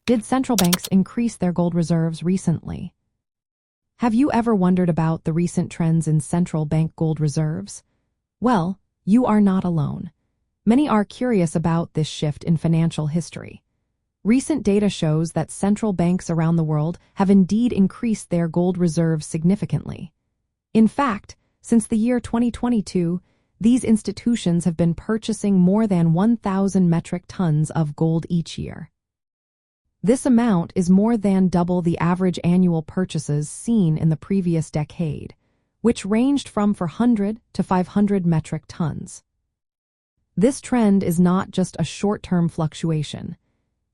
Did central banks increase their gold reserves recently? Have you ever wondered about the recent trends in central bank gold reserves? Well, you are not alone. Many are curious about this shift in financial history. Recent data shows that central banks around the world have indeed increased their gold reserves significantly. In fact, since the year 2022, these institutions have been purchasing more than 1,000 metric tons of gold each year. This amount is more than double the average annual purchases seen in the previous decade, which ranged from 400 to 500 metric tons. This trend is not just a short-term fluctuation.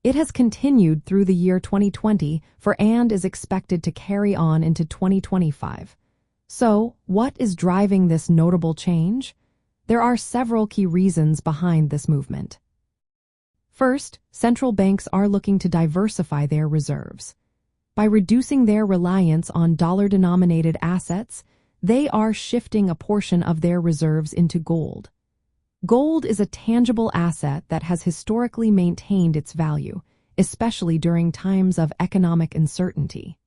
It has continued through the year 2020 and is expected to carry on into 2025. So, what is driving this notable change? There are several key reasons behind this movement. First, central banks are looking to diversify their reserves. By reducing their reliance on dollar-denominated assets, they are shifting a portion of their reserves into gold. Gold is a tangible asset that has historically maintained its value, especially during times of economic uncertainty.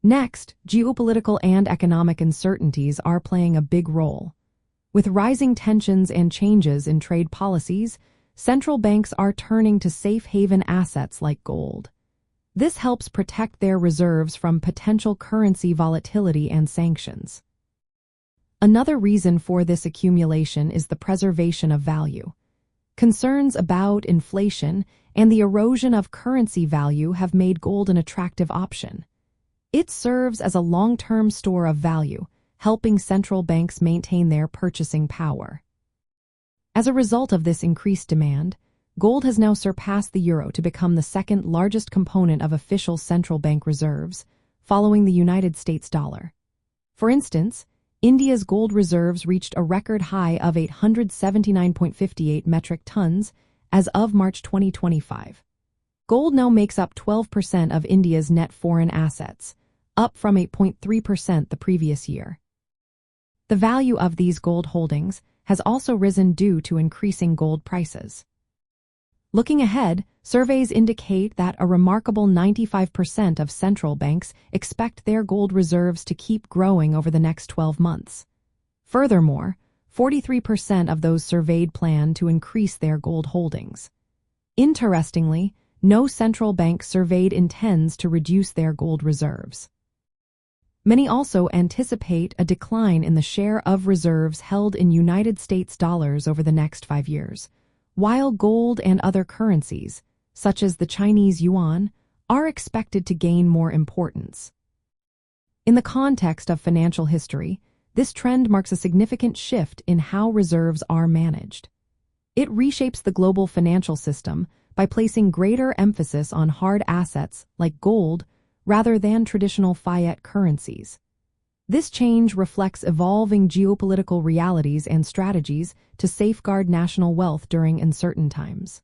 Next, geopolitical and economic uncertainties are playing a big role. With rising tensions and changes in trade policies, central banks are turning to safe haven assets like gold. This helps protect their reserves from potential currency volatility and sanctions. Another reason for this accumulation is the preservation of value. Concerns about inflation and the erosion of currency value have made gold an attractive option. It serves as a long-term store of value, helping central banks maintain their purchasing power. As a result of this increased demand, gold has now surpassed the euro to become the second largest component of official central bank reserves, following the United States dollar. For instance, India's gold reserves reached a record high of 879.58 metric tons as of March 2025. Gold now makes up 12% of India's net foreign assets, up from 8.3% the previous year. The value of these gold holdings has also risen due to increasing gold prices. Looking ahead, surveys indicate that a remarkable 95% of central banks expect their gold reserves to keep growing over the next 12 months. Furthermore, 43% of those surveyed plan to increase their gold holdings. Interestingly, no central bank surveyed intends to reduce their gold reserves. Many also anticipate a decline in the share of reserves held in United States dollars over the next 5 years, while gold and other currencies, such as the Chinese yuan, are expected to gain more importance. In the context of financial history, this trend marks a significant shift in how reserves are managed. It reshapes the global financial system by placing greater emphasis on hard assets like gold rather than traditional fiat currencies. This change reflects evolving geopolitical realities and strategies to safeguard national wealth during uncertain times.